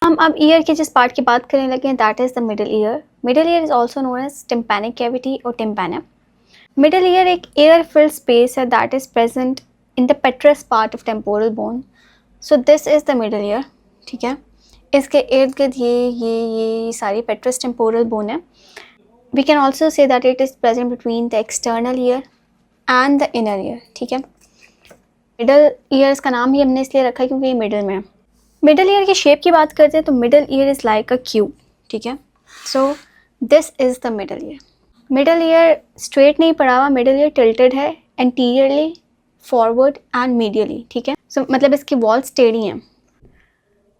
हम अब ईयर के जिस पार्ट की बात करने लगे हैं that is the middle ear. Middle ear is also known as tympanic cavity और टिम्पैनम. मिडल ईयर एक एयर फिल्ड स्पेस है that is present in the petrous part of temporal bone. So this is the middle ear. ठीक है, इसके इर्द गिर्द ये सारी पेट्रस टेम्पोरल बोन है. We can also say that it is present between the external ear and the inner ear. ठीक है, मिडल ईयर्स का नाम ही हमने इसलिए रखा है क्योंकि ये मिडल में है. मिडल ईयर की शेप की बात करते हैं तो middle ear is like a cube. ठीक है, so this is the middle ear. Middle year straight नहीं पड़ा हुआ, मिडल ईयर टिल्टेड है एंटीरियरली, फॉरवर्ड एंड मीडियली. ठीक है, सो मतलब इसकी वॉल्स टेढ़ी हैं.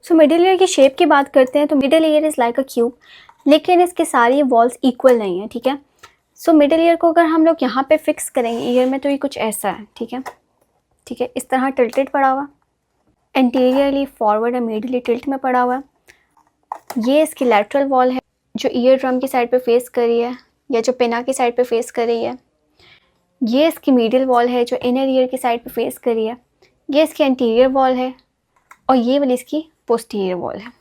सो मिडल ईयर की शेप की बात करते हैं तो middle ear is like a cube, लेकिन इसके सारी वॉल्स इक्वल नहीं है. ठीक है, सो मिडल ईयर को अगर हम लोग यहाँ पे फिक्स करेंगे ईयर में तो ये कुछ ऐसा है. ठीक है, ठीक है, इस तरह टिल्टेड पड़ा हुआ, एंटीरियरली, फॉरवर्ड और मीडियली टिल्ट में पड़ा हुआ. ये इसकी लैटरल वॉल है जो ईयर ड्रम की साइड पे फेस कर रही है या जो पिना की साइड पे फेस कर रही है. ये इसकी मीडियल वॉल है जो इनर ईयर की साइड पे फेस कर रही है. ये इसकी एंटीरियर वॉल है और ये वाली इसकी पोस्टीरियर वॉल है.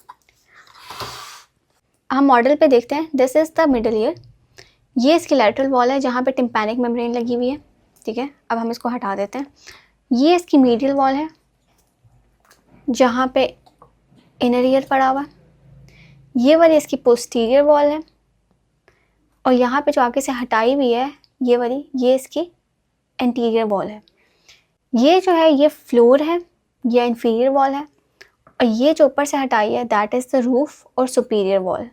हम मॉडल पे देखते हैं. This is the middle year. ये इसकी लैटरल वॉल है जहाँ पे टिम्पैनिक मेम्ब्रेन लगी हुई है. ठीक है, अब हम इसको हटा देते हैं. ये इसकी मीडियल वॉल है जहाँ पे इनर ईयर पड़ा हुआ. ये वाली इसकी पोस्टीरियर वॉल है और यहाँ पे जो आगे से हटाई हुई है ये वाली, ये इसकी एंटीरियर वॉल है. ये जो है ये फ्लोर है, ये इंफीरियर वॉल है और ये जो ऊपर से हटाई है दैट इज़ द रूफ और सुपीरियर वॉल.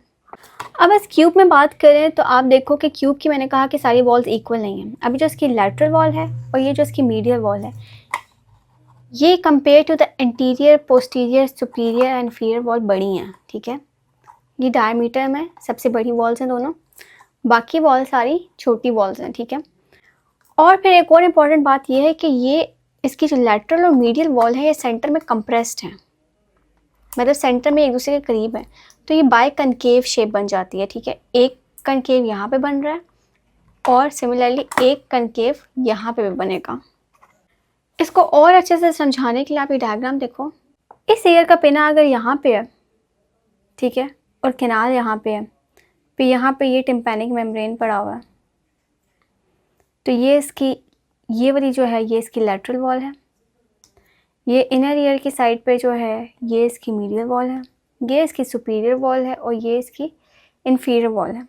अब इस क्यूब में बात करें तो आप देखो कि क्यूब की मैंने कहा कि सारी वॉल्स इक्वल नहीं हैं. अभी जो इसकी लैटरल वॉल है और ये जो इसकी मीडियल वॉल है ये compare to the anterior, posterior, superior and inferior wall बड़ी हैं. ठीक है, ये डायमीटर में सबसे बड़ी वॉल्स हैं दोनों, बाकी वॉल सारी छोटी वॉल्स हैं. ठीक है, और फिर एक और इम्पॉर्टेंट बात यह है कि ये इसकी जो लैटरल और मीडियल वॉल है ये सेंटर में कंप्रेस्ड है, मतलब सेंटर में एक दूसरे के करीब है, तो ये बाय कनकेव शेप बन जाती है. ठीक है, एक कनकेव यहाँ पे बन रहा है और सिमिलरली एक कनकेव यहाँ पे भी बनेगा. इसको और अच्छे से समझाने के लिए आप ये डायग्राम देखो. इस एयर का पिना अगर यहाँ पे है, ठीक है, और किनार यहाँ पे है, फिर यहाँ पे ये टिम्पैनिक मेम्ब्रेन पड़ा हुआ है, तो ये इसकी ये वाली जो है ये इसकी लैटरल वॉल है. ये इनर ईयर की साइड पे जो है ये इसकी मीडियल वॉल है, ये इसकी सुपीरियर वॉल है और ये इसकी इन्फीरियर वॉल है.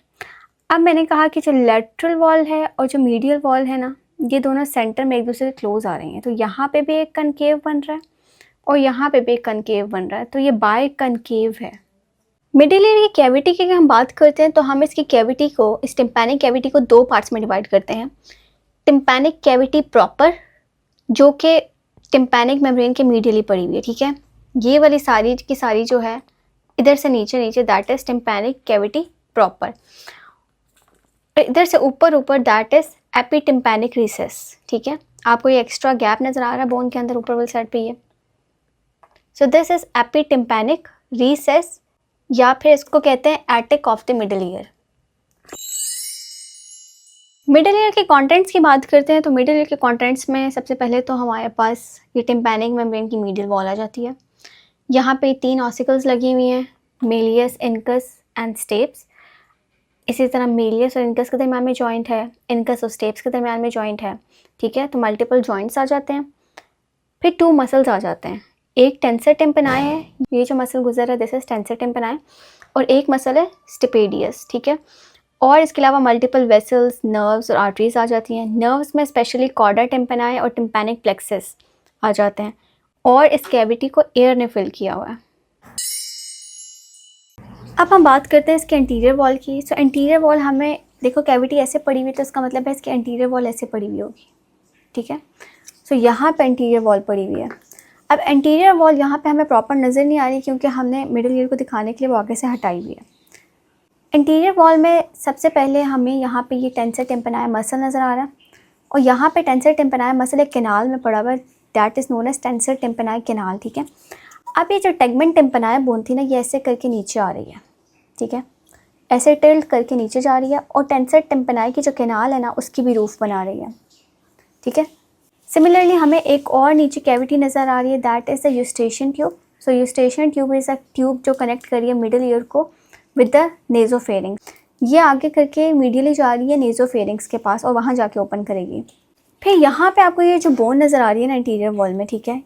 अब मैंने कहा कि जो लैटरल वॉल है और जो मीडियल वॉल है ना, ये दोनों सेंटर में एक दूसरे से क्लोज आ रही हैं, तो यहाँ पे भी एक कनकेव बन रहा है और यहाँ पे भी एक कनकेव बन रहा है, तो ये बाय कनकेव है. मिडिल ईयर की कैविटी की अगर हम बात करते हैं तो हम इसकी कैविटी को, इस टिम्पैनिक कैविटी को दो पार्ट्स में डिवाइड करते हैं. टिम्पैनिक कैविटी प्रॉपर जो कि टिम्पैनिक मेम्ब्रेन के मीडियली पड़ी हुई है. ठीक है, ये वाली सारी की सारी जो है इधर से नीचे नीचे that is tympanic cavity proper, इधर से ऊपर ऊपर दैट इज एपिटिम्पैनिक रिसेस. ठीक है, आपको ये एक्स्ट्रा गैप नजर आ रहा है बोन के अंदर ऊपर वाली साइड पे ये. सो दिस इज एपिटिम्पैनिक रिसेस या फिर इसको कहते हैं attic of the middle ear. Middle year के कंटेंट्स की बात करते हैं तो मिडल ईयर के कंटेंट्स में सबसे पहले तो हमारे पास ये टिम्पैनिक मेम्ब्रेन की मीडियल वॉल आ जाती है. यहाँ पे 3 ऑसिकल्स लगी हुई हैं, मेलियस, इनकस एंड स्टेप्स. इसी तरह मेलियस और इनकस के दरम्यान में जॉइंट है, इनकस और स्टेप्स के दरम्यान में जॉइंट है. ठीक है, तो मल्टीपल जॉइंट्स आ जाते हैं. फिर 2 मसल्स आ जाते हैं. एक टेंसर टिम्पैनाई है, ये जो मसल गुजर रहा है दिस इज टेंसर टिम्पैनाई, और एक मसल है स्टिपेडियस. ठीक है, और इसके अलावा मल्टीपल वेसल्स, नर्व्स और आर्टरीज आ जाती हैं. नर्व्स में स्पेशली कॉर्डा टिम्पैनाई और टिम्पैनिक प्लेक्सस आ जाते हैं और इस कैविटी को एयर ने फिल किया हुआ है. अब हम बात करते हैं इसके एंटीरियर वॉल की. सो एंटीरियर वॉल हमें देखो कैविटी ऐसे पड़ी हुई तो इसका मतलब है इसकी एंटीरियर वॉल ऐसे पड़ी हुई होगी. ठीक है, सो यहाँ पे एंटीरियर वॉल पड़ी हुई है. अब एंटीरियर वॉल यहाँ पे हमें प्रॉपर नज़र नहीं आ रही क्योंकि हमने मिडिल ईयर को दिखाने के लिए वो आगे से हटाई हुई है. इंटीरियर वॉल में सबसे पहले हमें यहाँ पे ये टेंसर टिम्पैनाई मसल नज़र आ रहा है और यहाँ पे टेंसर टिम्पैनाई मसल एक कैनाल में पड़ा हुआ है that is known as tensor tympani canal. ठीक है, अब ये जो टेगमेंट टिम्पैनाई बोन थी ना ये ऐसे करके नीचे आ रही है. ठीक है, ऐसे टिल्ट करके नीचे जा रही है और टेंसर टिम्पैनाई की जो कैनाल है ना उसकी भी रूफ बना रही है. ठीक है, सिमिलरली हमें एक और नीचे कैविटी नज़र आ रही है that is the Eustachian tube. So Eustachian tube is a tube जो कनेक्ट करी है मिडिल ईयर को विद द नेजोफेरिंग्स। ये आगे करके मीडियली जा रही है नेजोफेरिंग्स के पास और वहाँ जाके ओपन करेगी। फिर यहाँ पे आपको ये जो बोन नज़र आ रही है ना इंटीरियर वॉल में, ठीक है,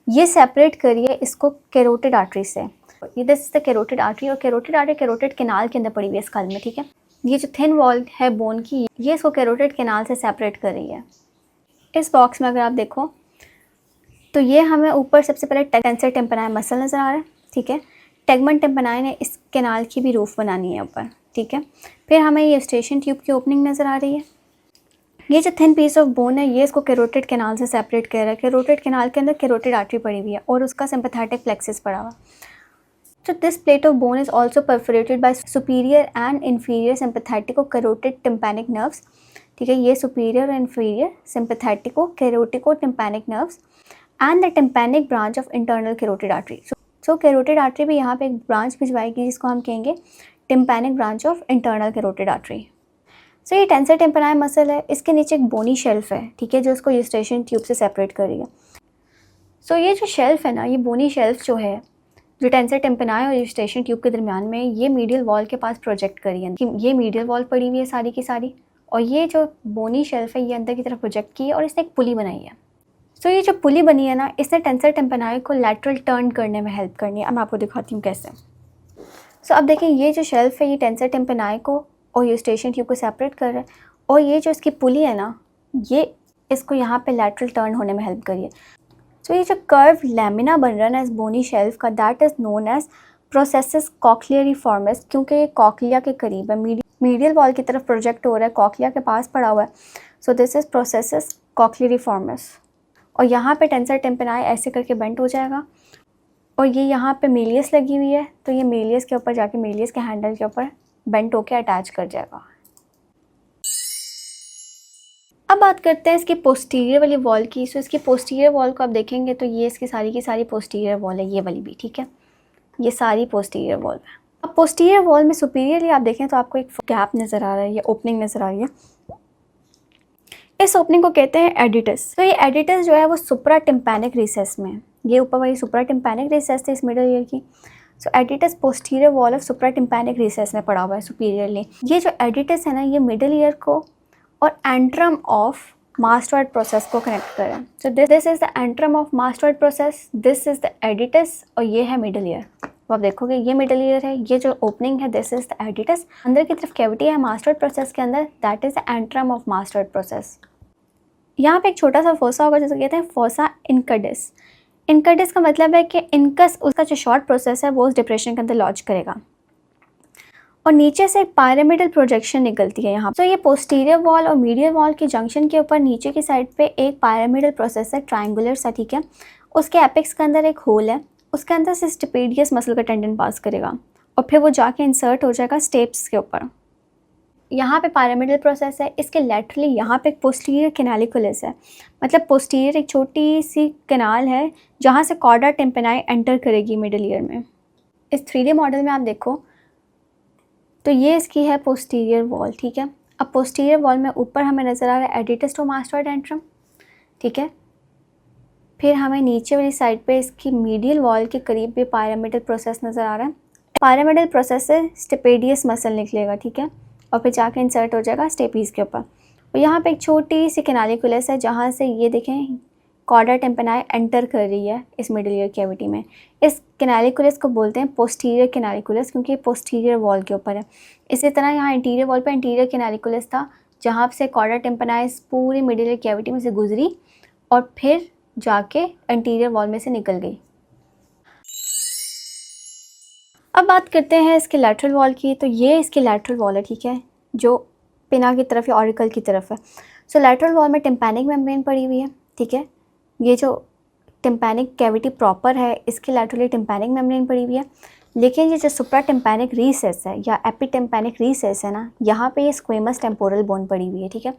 ये सेपरेट करिए इसको कैरोटिड आर्टरी से। ये this is the carotid artery, और कैरोटिड आर्टरी कैरोटिड कैनाल के अंदर पड़ी हुई है स्कल में, ठीक है। ये जो थिन वॉल है बोन की, ये इसको कैरोटिड कैनाल से सेपरेट कर रही है। इस बॉक्स में अगर आप देखो तो ये हमें ऊपर सबसे पहले टेंसर टिम्पैनाई मसल नज़र आ रहा है, ठीक है। टेगमेंट टिम्पैनाई ने इस कैनाल की भी रूफ बनानी है ऊपर, ठीक है। फिर हमें ये यूस्टेशियन ट्यूब की ओपनिंग नज़र आ रही है। ये जो थिन पीस ऑफ बोन है ये इसको कैरोटिड कैनाल से सेपरेट कर रहा है। कैरोटिड कैनाल के अंदर कैरोटिड आर्टरी पड़ी हुई है और उसका सिंपैथेटिक प्लेक्सस पड़ा हुआ। So this plate of bone is also perforated by superior and inferior sympathetico-carotid tympanic nerves. ठीक है, ये superior और inferior sympathetico-carotico-tympanic nerves and the tympanic branch of internal carotid artery. So carotid artery भी यहाँ पे एक branch भिजवाएगी जिसको हम कहेंगे tympanic branch of internal carotid artery. So ये टेंसर टिम्पैनाई मसल है, इसके नीचे एक बोनी शेल्फ है, ठीक है, जो इसको यूस्टेशियन ट्यूब से सेपरेट करेगा। So ये जो शेल्फ है ना, ये बोनी शेल्फ जो है जो टेंसर टिम्पैनाई और यूस्टेशियन ट्यूब के दरमियान में ये मीडियल वॉल के पास प्रोजेक्ट करी है कि ये मीडियल वॉल पड़ी हुई है सारी की सारी, और ये जो बोनी शेल्फ है ये अंदर की तरफ प्रोजेक्ट की है और इसने एक पुली बनाई है। सो ये जो पुली बनी है ना, इसने टेंसर टिम्पैनाई को लैटरल टर्न करने में हेल्प करनी है। अब मैं आपको दिखाती हूँ कैसे। सो अब देखें, ये जो शेल्फ है ये टेंसर टिम्पैनाई को और यूस्टेशियन ट्यूब को सेपरेट कर रहा है, और ये जो इसकी पुली है ना, ये इसको यहाँ पे लैटरल टर्न होने में हेल्प करी है। तो ये जो कर्व लैमिना बन रहा है ना इस बोनी शेल्फ का, that is known as processus cochleariformis, क्योंकि ये कॉक्लिया के करीब है, मीडियल वॉल की तरफ प्रोजेक्ट हो रहा है, कॉक्लिया के पास पड़ा हुआ है। So this is processus cochleariformis. और यहाँ पे टेंसर टिम्पैनाई ऐसे करके बेंट हो जाएगा, और ये यहाँ पे मेलियस लगी हुई है, तो ये मेलियस के ऊपर जाके मेलियस के हैंडल के ऊपर बेंट होके अटैच कर जाएगा। अब बात करते हैं इसकी पोस्टीरियर वाली वॉल की। सो इसकी पोस्टीरियर वॉल को आप देखेंगे तो ये इसकी सारी की सारी पोस्टीरियर वॉल है, ये वाली भी, ठीक है, ये सारी पोस्टीरियर वॉल है। अब पोस्टीरियर वॉल में सुपीरियरली आप देखें तो आपको एक गैप नज़र आ रहा है, ये ओपनिंग नज़र आ रही है। इस ओपनिंग को कहते हैं एडिटस। तो ये एडिटस जो है वो सुप्रा टिम्पैनिक रिसेस में, ये ऊपर वाली सुप्रा टिम्पैनिक रिसेस थी इस मिडल ईयर की। So aditus posterior wall of supra tympanic recess में पड़ा हुआ है सुपीरियरली। ये जो एडिटस है ना, ये मिडल ईयर को और एंट्रम ऑफ मास्टॉइड प्रोसेस को कनेक्ट करें। So this is the antrum of mastoid process, this is the aditus, और ये है मिडल ईयर। तो आप देखोगे ये मिडल ईयर है, ये जो ओपनिंग है दिस इज़ द एडिटस, अंदर की तरफ कैविटी है मास्टॉइड प्रोसेस के अंदर, that is the antrum of mastoid process. यहाँ पे एक छोटा सा फोसा होगा जिसे कहते हैं फोसा इनकडिस। इनकडिस का मतलब है कि इनकस, उसका जो शॉर्ट प्रोसेस है वो उस डिप्रेशन के अंदर लॉन्च करेगा, और नीचे से एक पायरामिडल प्रोजेक्शन निकलती है यहाँ। तो ये पोस्टीरियर वॉल और मीडियल वॉल के जंक्शन के ऊपर नीचे की साइड पे एक पायरामिडल प्रोसेस है, ट्रायंगुलर सा, ठीक है। उसके एपेक्स के अंदर एक होल है, उसके अंदर से स्टेपेडियस मसल का टेंडन पास करेगा और फिर वो जाके इंसर्ट हो जाएगा स्टेप्स के ऊपर। यहाँ पे पायरामिडल प्रोसेस है, इसके लेटरली यहाँ पे एक पोस्टीरियर कैनालिकुलस है, मतलब पोस्टीरियर एक छोटी सी कैनाल है जहाँ से कॉर्डा टिम्पैनाई एंटर करेगी मिडल ईयर में। इस 3D मॉडल में आप देखो तो ये इसकी है पोस्टीरियर वॉल, ठीक है। अब पोस्टीरियर वॉल में ऊपर हमें नज़र आ रहा है एडिटोस्टोमास्टॉइड एंट्रम, ठीक है। फिर हमें नीचे वाली साइड पे इसकी मीडियल वॉल के करीब भी पायरामिडल प्रोसेस नज़र आ रहा है। पायरामिडल प्रोसेस से स्टेपेडियस मसल निकलेगा, ठीक है, और फिर जाके इंसर्ट हो जाएगा स्टेपीज़ के ऊपर। और यहाँ पे एक छोटी सी कैनालिकुलस है जहाँ से ये देखें कॉर्डा टिम्पैनाई एंटर कर रही है इस मिडिल ईयर कैविटी में। इस कैनालिकुलस को बोलते हैं पोस्टीरियर कैनालिकुलस, क्योंकि ये पोस्टीरियर वॉल के ऊपर है। इसी तरह यहाँ इंटीरियर वॉल पे इंटीरियर कैनालिकुलस था जहाँ से कॉर्डा टिम्पैनाई पूरी मिडिल ईयर कैविटी में से गुजरी और फिर जाके इंटीरियर वॉल में से निकल गई। अब बात करते हैं इसके लैटरल वॉल की। तो ये इसकी लैटरल वॉल है, ठीक है, जो पिना की तरफ या ऑरिकल की तरफ है। सो लैटरल वॉल में टिम्पैनिक मेम्ब्रेन पड़ी हुई है, ठीक है। ये जो टिम्पैनिक कैविटी प्रॉपर है इसके लैटरली टिम्पैनिक मेम्ब्रेन पड़ी हुई है, लेकिन ये जो सुप्रा टिम्पैनिक रीसेस है या एपिटिम्पैनिक रीसेस है ना, यहाँ पे ये स्क्वेमस टेम्पोरल बोन पड़ी हुई है, ठीक है।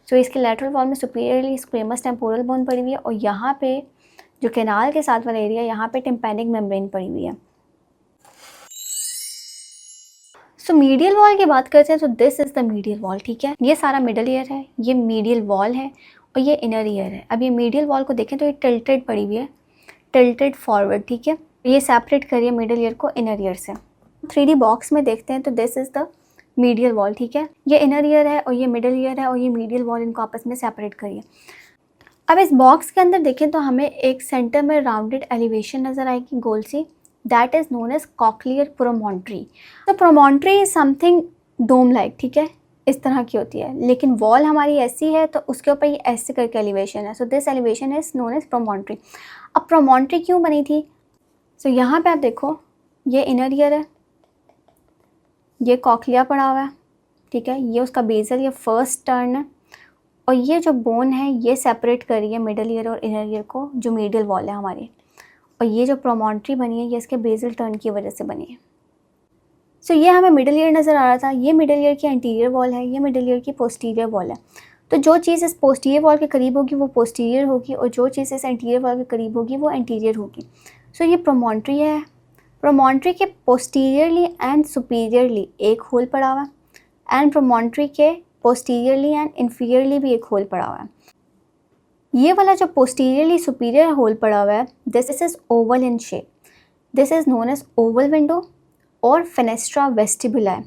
सो इसके लैटरल वॉल में सुपीरियरली स्क्वेमस टेम्पोरल बोन पड़ी हुई है, और यहाँ पे जो कैनाल के साथ वाला एरिया यहाँ पे टिम्पैनिक मेम्ब्रेन पड़ी हुई है। सो मीडियल वॉल की बात करते हैं तो this is the medial wall, ठीक है। ये सारा मिडल ईयर है, ये मीडियल वॉल है और ये इनर ईयर है। अब ये मीडियल वॉल को देखें तो ये टिल्टेड पड़ी हुई है, टिल्टेड फॉरवर्ड, ठीक है। ये सेपरेट करिए मिडल ईयर को इनर ईयर से। 3D बॉक्स में देखते हैं तो this is the medial wall, ठीक है। ये इनर ईयर है और ये मिडल ईयर है और ये मीडियल वॉल, इनको आपस में सेपरेट करिए। अब इस बॉक्स के अंदर देखें तो हमें एक सेंटर में राउंडेड एलिवेशन नज़र आएगी गोल सी, that is known as cochlear promontory. तो promontory is something dome like, ठीक है, इस तरह की होती है, लेकिन वॉल हमारी ऐसी है तो उसके ऊपर ये ऐसे करके एलिवेशन है, so this elevation is known as promontory. अब प्रोमोन्ट्री क्यों बनी थी? सो यहाँ पे आप देखो, ये इनर ईयर है, ये कॉक्लिया पड़ा हुआ है, ठीक है, ये उसका बेसल, ये फर्स्ट टर्न है, और ये जो बोन है ये सेपरेट कर रही है मिडल ईयर और इनर ईयर को, जो मीडियल वॉल है हमारी। और ये जो प्रोमोन्ट्री बनी है ये इसके बेसल टर्न की वजह से बनी है। सो ये हमें मिडल ईयर नज़र आ रहा था, ये मिडल ईयर की एंटीरियर वॉल है, ये मिडल ईयर की पोस्टीरियर वॉल है। तो जो चीज़ इस पोस्टीरियर वॉल के करीब होगी वो पोस्टीरियर होगी, और जो चीज़ इस एंटीरियर वॉल के करीब होगी वो एंटीरियर होगी। सो ये प्रोमोन्ट्री है, प्रोमोन्ट्री के पोस्टीरियरली एंड सुपीरियरली एक होल पड़ा हुआ है, एंड प्रोमोन्ट्री के पोस्टीरियरली एंड इन्फीरियरली भी एक होल पड़ा हुआ है। ये वाला जो पोस्टीरियरली सुपीरियर होल पड़ा हुआ है, this is oval in shape, this is known as oval window और फेनेस्ट्रा वेस्टिबुला।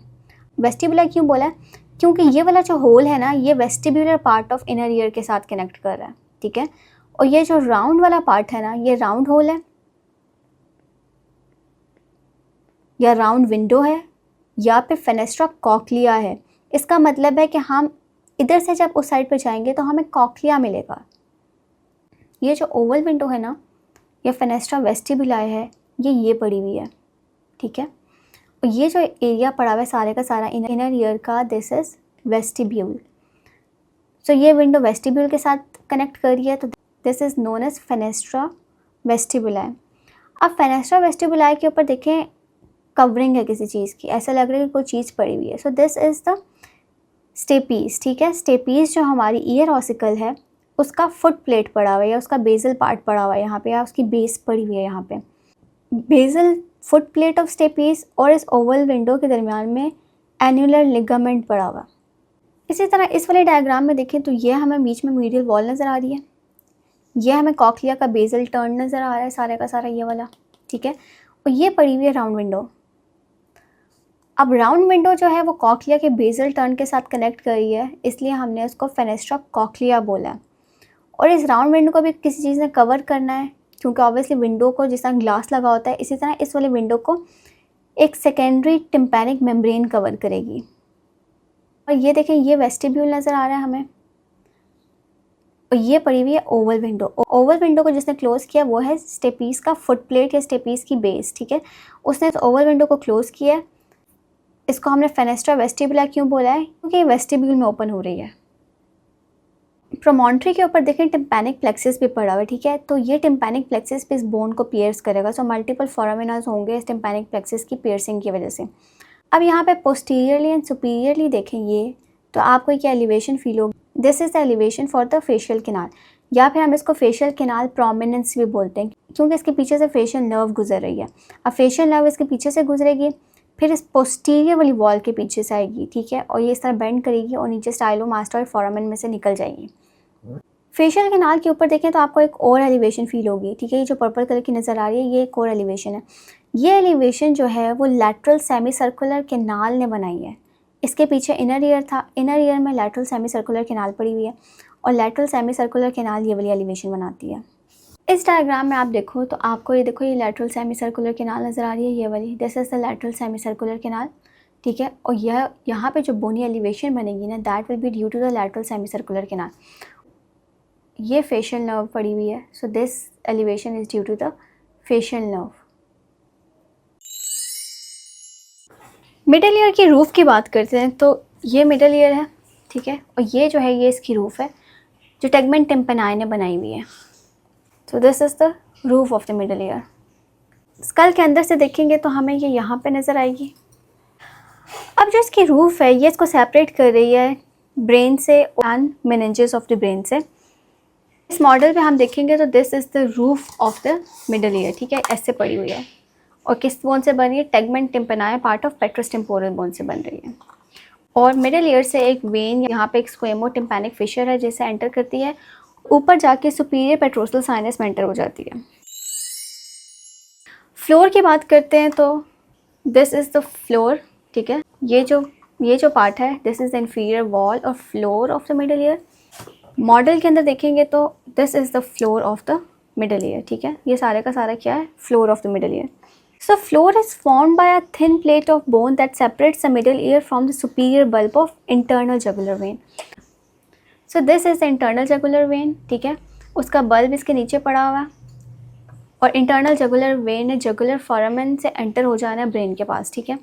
वेस्टिबुला क्यों बोला है? क्योंकि ये वाला जो होल है ना, ये vestibular part of inner ear के साथ कनेक्ट कर रहा है, ठीक है। और ये जो राउंड वाला पार्ट है ना, ये राउंड होल है या राउंड विंडो है या फिर फेनेस्ट्रा कॉक्लिया है। इसका मतलब है कि हम इधर से जब उस साइड पर जाएंगे तो हमें कॉक्लिया मिलेगा। ये जो ओवल विंडो है ना, या फेनेस्ट्रा वेस्टिबुलाe है, ये पड़ी हुई है, ठीक है। और ये जो एरिया पड़ा हुआ है सारे का सारा इनर ईयर का, दिस इज़ वेस्टिब्यूल। सो ये विंडो वेस्टिब्यूल के साथ कनेक्ट कर रही है, तो this is known as fenestra vestibulae. अब फेनेस्ट्रा वेस्टिबुलाe के ऊपर देखें कवरिंग है किसी चीज़ की, ऐसा लग रहा है कि कोई चीज़ पड़ी हुई है। So this is the stapes, ठीक है। स्टेपीस जो हमारी ईयर ऑसिकल है उसका फुट प्लेट पड़ा हुआ है या उसका बेसल पार्ट पड़ा हुआ है यहाँ पे, या उसकी बेस पड़ी हुई है यहाँ पे। Basal foot plate of stapes और इस ओवल विंडो के दरमियान में एन्युलर लिगामेंट पड़ा हुआ। इसी तरह इस वाले डायग्राम में देखें तो ये हमें बीच में मीडियल वॉल नज़र आ रही है, ये हमें कॉक्लिया का बेसल टर्न नज़र आ रहा है सारे का सारा ये वाला, ठीक है। और ये पड़ी हुई है राउंड विंडो। अब राउंड विंडो जो है वो कॉक्लिया के बेसल टर्न के साथ कनेक्ट कर रही है, इसलिए हमने उसको फेनेस्ट्रा कॉक्लिया बोला है। और इस राउंड विंडो को भी किसी चीज़ ने कवर करना है, क्योंकि ऑब्वियसली विंडो को जिस तरह ग्लास लगा होता है, इसी तरह इस वाले विंडो को एक सेकेंडरी टिम्पैनिक मेम्ब्रेन कवर करेगी। और ये देखें, ये वेस्टिब्यूल नज़र आ रहा है हमें, और ये पड़ी हुई है ओवल विंडो। ओवल विंडो को जिसने क्लोज़ किया वो है स्टेपीस का फुट प्लेट या स्टेपीस की बेस, ठीक है। उसने इस ओवल विंडो को क्लोज़ किया है। इसको हमने फेनेस्ट्रा वेस्टिबुला क्यों बोला है? क्योंकि ये वेस्टिब्यूल में ओपन हो रही है। प्रोमोन्ट्री के ऊपर देखें टिम्पैनिक प्लेक्सिस भी पड़ा हुआ है, ठीक है। तो ये टिम्पैनिक प्लेक्सिस भी इस बोन को पियर्स करेगा, सो मल्टीपल फोरामिनाज होंगे इस टिम्पैनिक प्लेक्सिस की पियर्सिंग की वजह से। अब यहाँ पे पोस्टीरियरली एंड सुपीरियरली देखें ये, तो आपको क्या एलिवेशन फील होगी? This is the elevation for the facial canal, या फिर हम इसको फेशियल कैनाल प्रोमिनेंस भी बोलते हैं, क्योंकि इसके पीछे से फेशियल नर्व गुजर रही है। अब फेशियल नर्व इसके पीछे से गुजरेगी, फिर इस पोस्टीरियर वाली वॉल के पीछे से आएगी, ठीक है, और ये इस तरह बेंड करेगी और नीचे स्टाइलोमास्टर और फोरामेन में से निकल जाएगी। फेशियल कैनाल के ऊपर देखें तो आपको एक और एलिवेशन फील होगी, ठीक है। ये जो पर्पल कलर की नज़र आ रही है ये एक और एलिवेशन है। ये एलिवेशन जो है वो लैटरल सेमी सर्कुलर कैनाल ने बनाई है। इसके पीछे इनर ईयर था, इनर ईयर में लैटरल सेमी सर्कुलर कैनाल पड़ी हुई है, और लैटरल सेमी सर्कुलर कैनाल ये वाली एलिवेशन बनाती है। इस डायग्राम में आप देखो तो आपको ये देखो, ये लैटरल सेमी सर्कुलर कैनाल नज़र आ रही है, ये वाली, this is the lateral semi circular canal, ठीक है। और यह यहाँ पे जो बोनी एलिवेशन बनेगी ना, that will be due to the lateral semi circular canal. ये फेशियल नर्व पड़ी हुई है, so this elevation is due to the facial nerve. Middle ear की रूफ़ की बात करते हैं तो ये मिडल ईयर है, ठीक है, और ये जो है ये इसकी रूफ़ है जो टेगमेंट टिम्पेनाई ने बनाई हुई है। So this is the roof of the middle ear. Skull के अंदर से देखेंगे तो हमें ये यहाँ पे नज़र आएगी। अब जो इसकी रूफ़ है ये इसको सेपरेट कर रही है ब्रेन से and meninges of the brain से। इस मॉडल पे हम देखेंगे तो this is the roof of the middle ear, ठीक है, ऐसे पड़ी हुई है। और किस बोन से बन रही है? Tegmen tympani part of petrous temporal bone से बन रही है। और मिडल ईयर से एक वेन, यहाँ पे एक स्क्वेमो टिम्पैनिक फिशर है जैसे एंटर करती है, ऊपर जाके सुपीरियर पेट्रोसल साइनस में एंटर हो जाती है। फ्लोर की बात करते हैं तो दिस इज़ द फ्लोर, ठीक है। ये जो पार्ट है this is the inferior wall और floor of the middle ear. Model के अंदर देखेंगे तो this is the floor of the middle ear, ठीक है। ये सारे का सारा क्या है, floor of the middle ear. So floor is formed by a thin plate of bone that separates the middle ear from the superior bulb of internal jugular vein. So this is the internal jugular when, ठीक है। उसका bulb इसके नीचे पड़ा हुआ है और internal jugular when ने जुगुलर फोरामेन से एंटर हो जाना है ब्रेन के पास, ठीक है।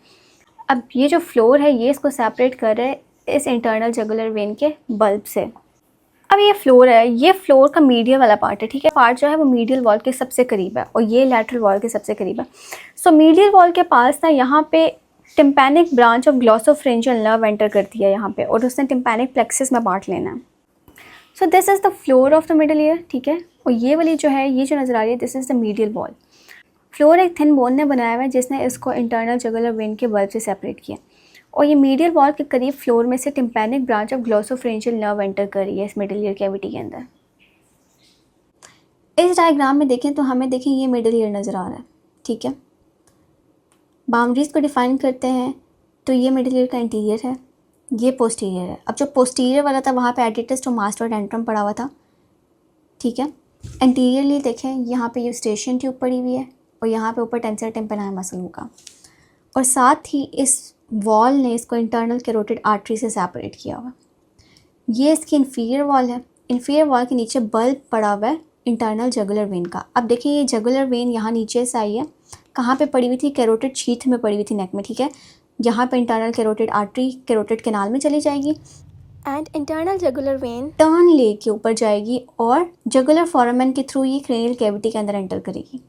अब ये जो फ्लोर है ये इसको सेपरेट कर रहा है इस इंटरनल जुगुलर वेन के बल्ब से। अब ये फ्लोर है, ये फ्लोर का मीडियल वाला पार्ट है, ठीक है। पार्ट जो है वो मीडियल वॉल के सबसे करीब है और ये लैटरल वॉल के सबसे करीब है। सो मीडियल वॉल के पास ना यहाँ पे tympanic branch of glossopharyngeal nerve enter करती है यहाँ पे, और उसने टिम्पैनिक प्लेक्सिस में बांट लेना है। So this is the floor of the middle ear, ठीक है। और ये वाली जो है, ये जो नज़र आ रही है, this is the medial wall. Floor एक थिन बोन ने बनाया हुआ है जिसने इसको इंटरनल जुगुलर वेन के बल्ब से सेपरेट किया, और ये मीडियल वॉल के करीब फ्लोर में से tympanic branch of glossopharyngeal nerve enter कर रही है इस मिडल ईयर कैविटी के अंदर। इस डायग्राम में देखें तो हमें देखें ये मिडल ईयर नज़र आ रहा है, ठीक है। बाउंड्रीज़ को डिफाइन करते हैं तो ये मिडल ईयर का इंटीरियर है, ये पोस्टीरियर है। अब जो पोस्टीरियर वाला था वहाँ पे एडिटस टू मास्टर एंट्रम पड़ा हुआ था, ठीक है। एंटीरियरली देखें यहाँ पे यूस्टेशियन ट्यूब पड़ी हुई है और यहाँ पे ऊपर टेंसर टिम्पेनाई मसल होगा, और साथ ही इस वॉल ने इसको इंटरनल कैरोटिड आर्टरी से सेपरेट किया हुआ। ये इसकी इन्फीरियर वॉल है। इन्फीरियर वॉल के नीचे बल्ब पड़ा हुआ है इंटरनल जुगुलर वेन का। अब देखिए ये जुगुलर वेन यहाँ नीचे से आई है, कहाँ पे पड़ी हुई थी, कैरोटिड शीथ में पड़ी हुई थी नेक में, ठीक है। यहाँ पे internal carotid artery carotid canal में चली जाएगी and internal jugular when turn लेके ऊपर जाएगी और जुगुलर फोरामेन के थ्रू ये क्रेनियल कैविटी के अंदर एंटर करेगी।